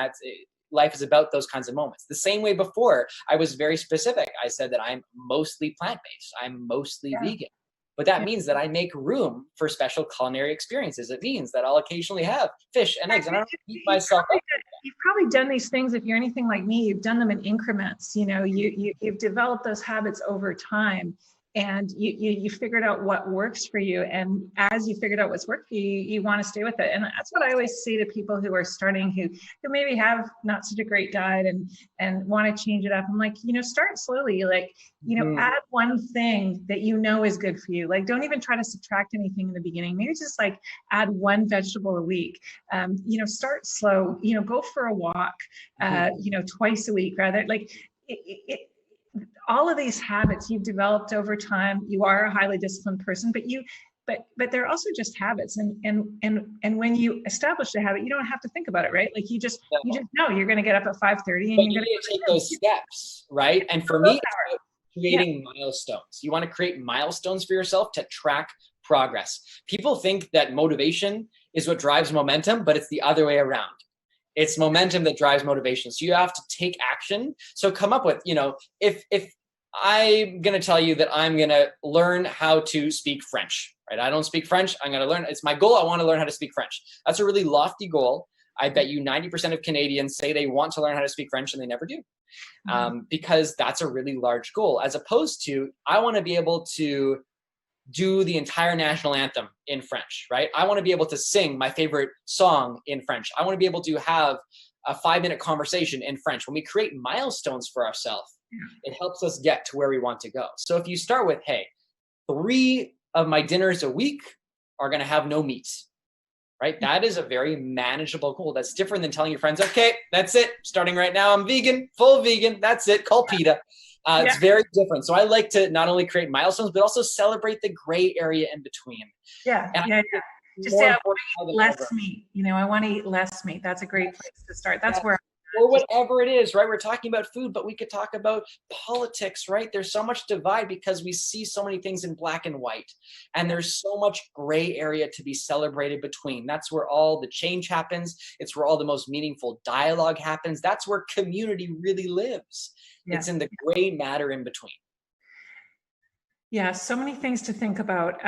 life is about those kinds of moments. The same way before, I was very specific. I said that I'm mostly plant-based. I'm mostly vegan. But that means that I make room for special culinary experiences. It means that I'll occasionally have fish and eggs, and I don't beat myself up. You've probably done these things, if you're anything like me, you've done them in increments. You've developed those habits over time, and you figured out what works for you. And as you figured out what's worked for you, you want to stay with it. And that's what I always say to people who are starting, who maybe have not such a great diet and want to change it up. I'm like, start slowly. Like, add one thing that is good for you. Like, don't even try to subtract anything in the beginning. Maybe just like add one vegetable a week. Start slow. Go for a walk. Twice a week, rather. Like all of these habits you've developed over time. You are a highly disciplined person, but they're also just habits. And when you establish a habit, you don't have to think about it, right? Like you just know you're going to get up at 5:30 and you're going to take those steps, right? And for me, it's creating milestones. You want to create milestones for yourself to track progress. People think that motivation is what drives momentum, but it's the other way around. It's momentum that drives motivation. So you have to take action. So come up with, if I'm going to tell you that I'm going to learn how to speak French, right? I don't speak French. I'm going to learn. It's my goal. I want to learn how to speak French. That's a really lofty goal. I bet you 90% of Canadians say they want to learn how to speak French and they never do. Because that's a really large goal, as opposed to, I want to be able to do the entire national anthem in French, right? I want to be able to sing my favorite song in French. I want to be able to have a 5-minute conversation in French. When we create milestones for ourselves, it helps us get to where we want to go. So if you start with, hey, 3 of my dinners a week are going to have no meat, right? That is a very manageable goal. That's different than telling your friends, okay, that's it. Starting right now, I'm vegan, full vegan. That's it. Call PETA. It's very different. So I like to not only create milestones, but also celebrate the gray area in between. Just say, I want to eat less meat. I want to eat less meat. That's a great place to start. That's where. Or whatever it is, right? We're talking about food, but we could talk about politics, right? There's so much divide because we see so many things in black and white, and there's so much gray area to be celebrated between. That's where all the change happens. It's where all the most meaningful dialogue happens. That's where community really lives. It's in the gray matter in between. Yeah, so many things to think about.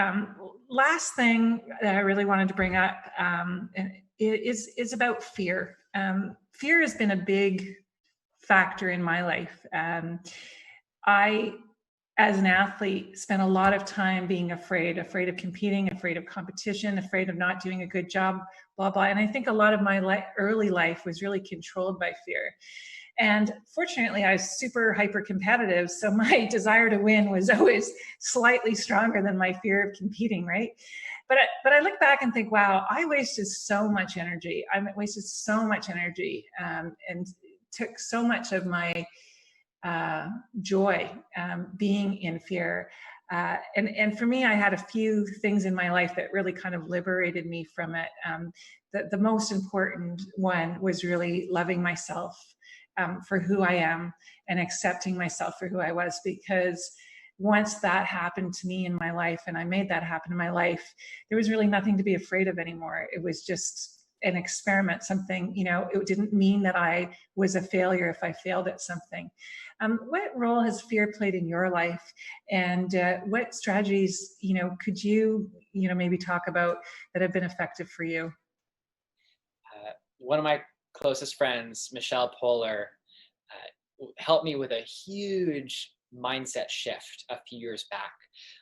Last thing that I really wanted to bring up is about fear. Fear has been a big factor in my life. I, as an athlete, spent a lot of time being afraid of competing, afraid of competition, afraid of not doing a good job, blah, blah. And I think a lot of my early life was really controlled by fear. And fortunately, I was super hyper competitive. So my desire to win was always slightly stronger than my fear of competing, right? But I look back and think, wow, I wasted so much energy. I wasted so much energy and took so much of my joy being in fear. And for me, I had a few things in my life that really kind of liberated me from it. The most important one was really loving myself for who I am and accepting myself for who I was, because once that happened to me in my life, and I made that happen in my life, there was really nothing to be afraid of anymore. It was just an experiment, something, it didn't mean that I was a failure if I failed at something. What role has fear played in your life? And what strategies, could you, maybe talk about that have been effective for you? One of my closest friends, Michelle Poehler, helped me with a huge mindset shift a few years back.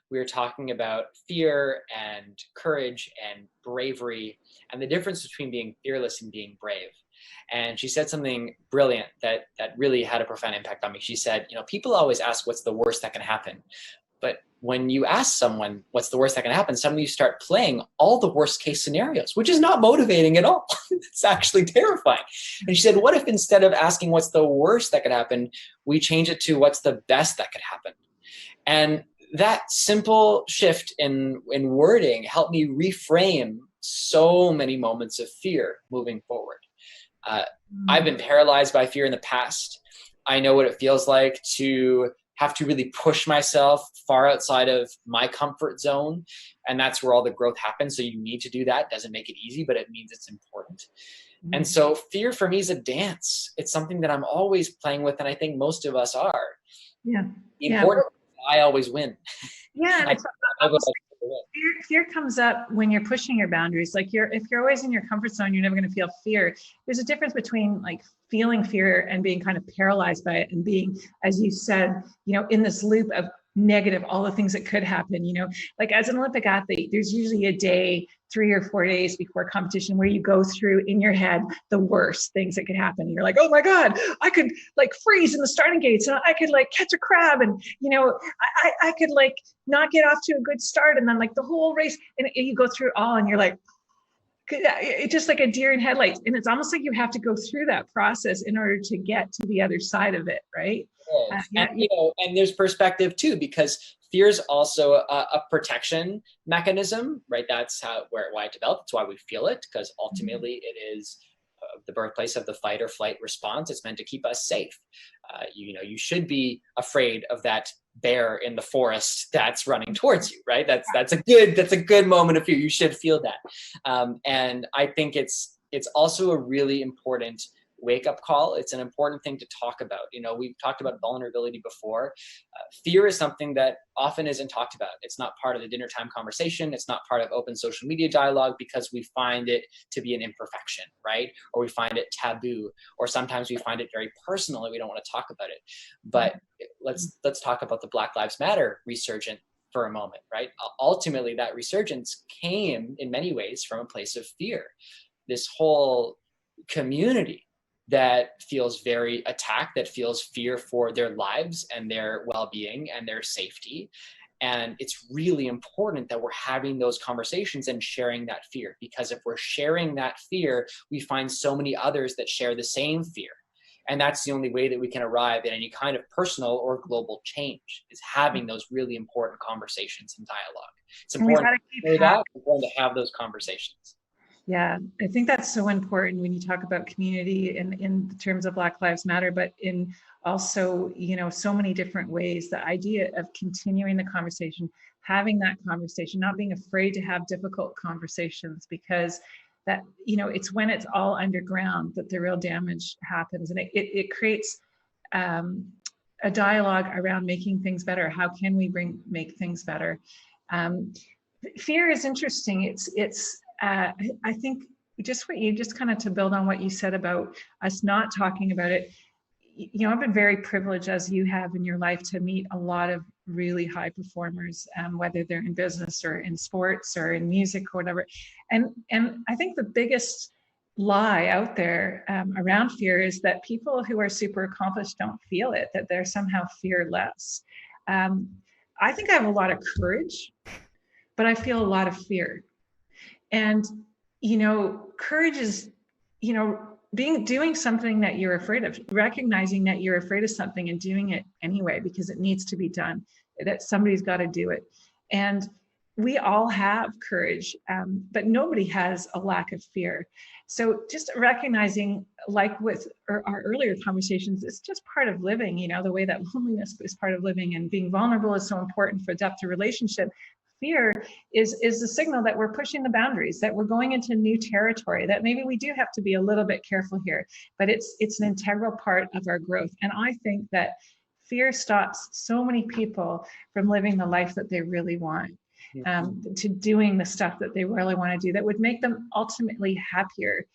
We were talking about fear and courage and bravery and the difference between being fearless and being brave. And she said something brilliant that really had a profound impact on me. She said, people always ask what's the worst that can happen. But when you ask someone what's the worst that can happen, suddenly you start playing all the worst case scenarios, which is not motivating at all. It's actually terrifying. And she said, what if instead of asking what's the worst that could happen, we change it to what's the best that could happen? And that simple shift in wording helped me reframe so many moments of fear moving forward. I've been paralyzed by fear in the past. I know what it feels like to have to really push myself far outside of my comfort zone. And that's where all the growth happens. So you need to do that. Doesn't make it easy, but it means it's important. And so fear for me is a dance. It's something that I'm always playing with. And I think most of us are. Yeah. The important I always win. Yeah. almost fear comes up when you're pushing your boundaries. Like if you're always in your comfort zone, you're never going to feel fear. There's a difference between like feeling fear and being kind of paralyzed by it and being, as you said, in this loop of negative, all the things that could happen, like as an Olympic athlete, there's usually a day, 3 or 4 days before competition where you go through in your head the worst things that could happen. And you're like, oh my God, I could like freeze in the starting gates and I could like catch a crab and, I could like not get off to a good start. And then like the whole race and you go through it all and you're like, it's just like a deer in headlights. And it's almost like you have to go through that process in order to get to the other side of it, right? And there's perspective too, because fear is also a protection mechanism, right? That's why it developed. It's why we feel it, because ultimately it is the birthplace of the fight or flight response. It's meant to keep us safe. You should be afraid of that bear in the forest that's running towards you, right? That's a good moment of fear. You should feel that. And I think it's also a really important wake-up call. It's an important thing to talk about. We've talked about vulnerability before. Fear is something that often isn't talked about. It's not part of the dinner time conversation. It's not part of open social media dialogue because we find it to be an imperfection, right? Or we find it taboo, or sometimes we find it very personal and we don't want to talk about it. But let's talk about the Black Lives Matter resurgence for a moment, right? Ultimately, that resurgence came in many ways from a place of fear. This whole community that feels very attacked, that feels fear for their lives and their well-being and their safety. And it's really important that we're having those conversations and sharing that fear, because if we're sharing that fear, we find so many others that share the same fear. And that's the only way that we can arrive at any kind of personal or global change, is having those really important conversations and dialogue. It's important to have those conversations. Yeah, I think that's so important when you talk about community in terms of Black Lives Matter, but in also, so many different ways. The idea of continuing the conversation, having that conversation, not being afraid to have difficult conversations, because that, it's when it's all underground that the real damage happens. And it creates a dialogue around making things better. How can we make things better? Fear is interesting. I think just kind of to build on what you said about us not talking about it, I've been very privileged, as you have in your life, to meet a lot of really high performers, whether they're in business or in sports or in music or whatever. And I think the biggest lie out there around fear is that people who are super accomplished don't feel it, that they're somehow fearless. I think I have a lot of courage, but I feel a lot of fear. And, courage is, doing something that you're afraid of, recognizing that you're afraid of something and doing it anyway, because it needs to be done, that somebody's got to do it. And we all have courage, but nobody has a lack of fear. So just recognizing, like with our earlier conversations, it's just part of living, the way that loneliness is part of living, and being vulnerable is so important for depth of relationship. Fear is the signal that we're pushing the boundaries, that we're going into new territory, that maybe we do have to be a little bit careful here, but it's an integral part of our growth. And I think that fear stops so many people from living the life that they really want, to doing the stuff that they really want to do that would make them ultimately happier,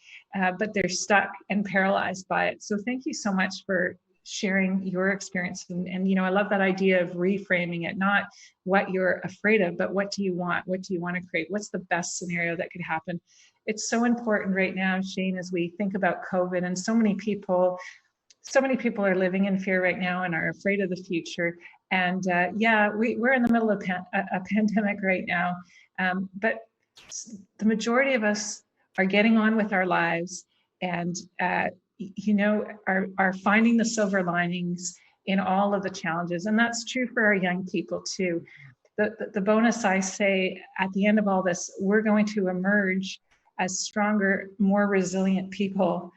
but they're stuck and paralyzed by it. So thank you so much for sharing your experience. And I love that idea of reframing it, not what you're afraid of, but what do you want? What do you want to create? What's the best scenario that could happen? It's so important right now, Shane, as we think about COVID, and so many people are living in fear right now and are afraid of the future. And we're in the middle of a pandemic right now, but the majority of us are getting on with our lives and are finding the silver linings in all of the challenges. And that's true for our young people too. The bonus, I say, at the end of all this, we're going to emerge as stronger, more resilient people,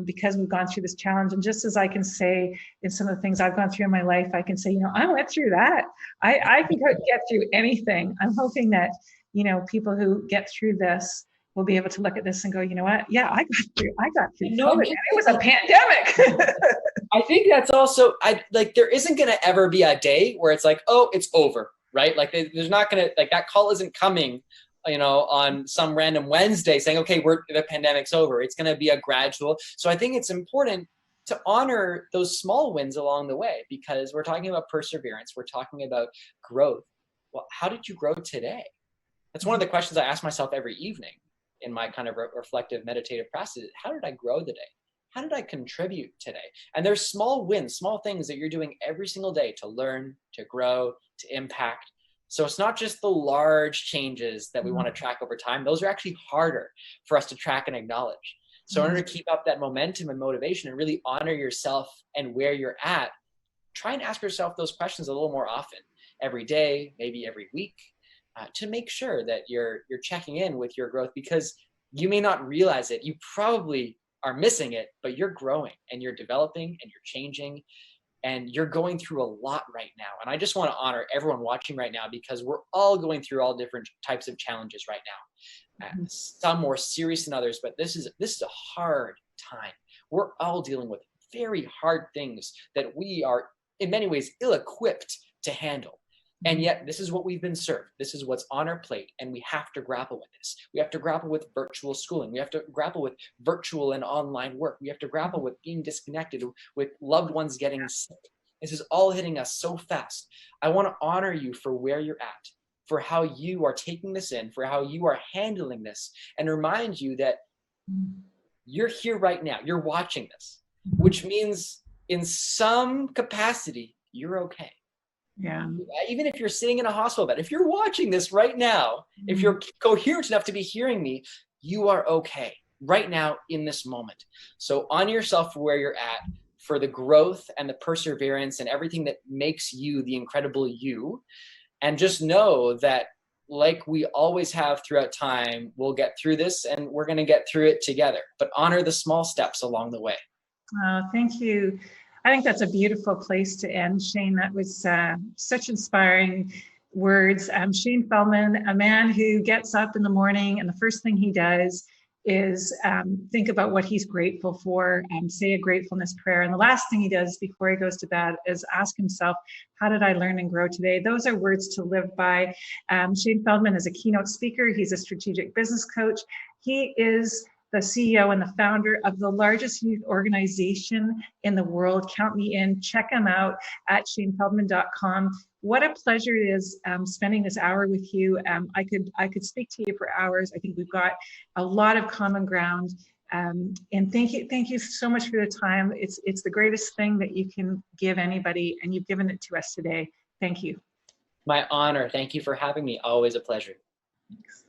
because we've gone through this challenge. And just as I can say in some of the things I've gone through in my life, I can say, I went through that. I can get through anything. I'm hoping that, people who get through this will be able to look at this and go, you know what? Yeah, I got through COVID. It was a pandemic. I think that's also, there isn't going to ever be a day where it's like, oh, it's over. right? Like there's not gonna, like that call isn't coming, you know, on some random Wednesday saying, okay, the pandemic's over. It's gonna be a gradual. So I think it's important to honor those small wins along the way, because we're talking about perseverance. We're talking about growth. Well, how did you grow today? That's one of the questions I ask myself every evening in my kind of reflective meditative practice. How did I grow today? How did I contribute today? And there's small wins, small things that you're doing every single day to learn, to grow, to impact. So it's not just the large changes that we want to track over time. Those are actually harder for us to track and acknowledge. So in order to keep up that momentum and motivation and really honor yourself and where you're at, try and ask yourself those questions a little more often, every day, maybe every week, to make sure that you're checking in with your growth, because you may not realize it. You probably are missing it, but you're growing and you're developing and you're changing and you're going through a lot right now. And I just want to honor everyone watching right now, because we're all going through all different types of challenges right now. Some more serious than others, but this is a hard time. We're all dealing with very hard things that we are in many ways ill-equipped to handle. And yet this is what we've been served. This is what's on our plate. And we have to grapple with this. We have to grapple with virtual schooling. We have to grapple with virtual and online work. We have to grapple with being disconnected, with loved ones getting sick. This is all hitting us so fast. I want to honor you for where you're at, for how you are taking this in, for how you are handling this, and remind you that you're here right now. You're watching this, which means in some capacity, you're okay. Yeah. Even if you're sitting in a hospital bed, if you're watching this right now, if you're coherent enough to be hearing me, you are okay right now in this moment. So honor yourself for where you're at, for the growth and the perseverance and everything that makes you the incredible you. And just know that, like we always have throughout time, we'll get through this and we're going to get through it together. But honor the small steps along the way. Thank you. I think that's a beautiful place to end, Shane. That was such inspiring words. Shane Feldman, a man who gets up in the morning and the first thing he does is think about what he's grateful for and say a gratefulness prayer. And the last thing he does before he goes to bed is ask himself, how did I learn and grow today? Those are words to live by. Shane Feldman is a keynote speaker. He's a strategic business coach. He is the CEO and the founder of the largest youth organization in the world. Count me in. Check him out at shanefeldman.com. What a pleasure it is spending this hour with you. I could speak to you for hours. I think we've got a lot of common ground. And thank you so much for the time. It's the greatest thing that you can give anybody, and you've given it to us today. Thank you. My honor. Thank you for having me. Always a pleasure. Thanks.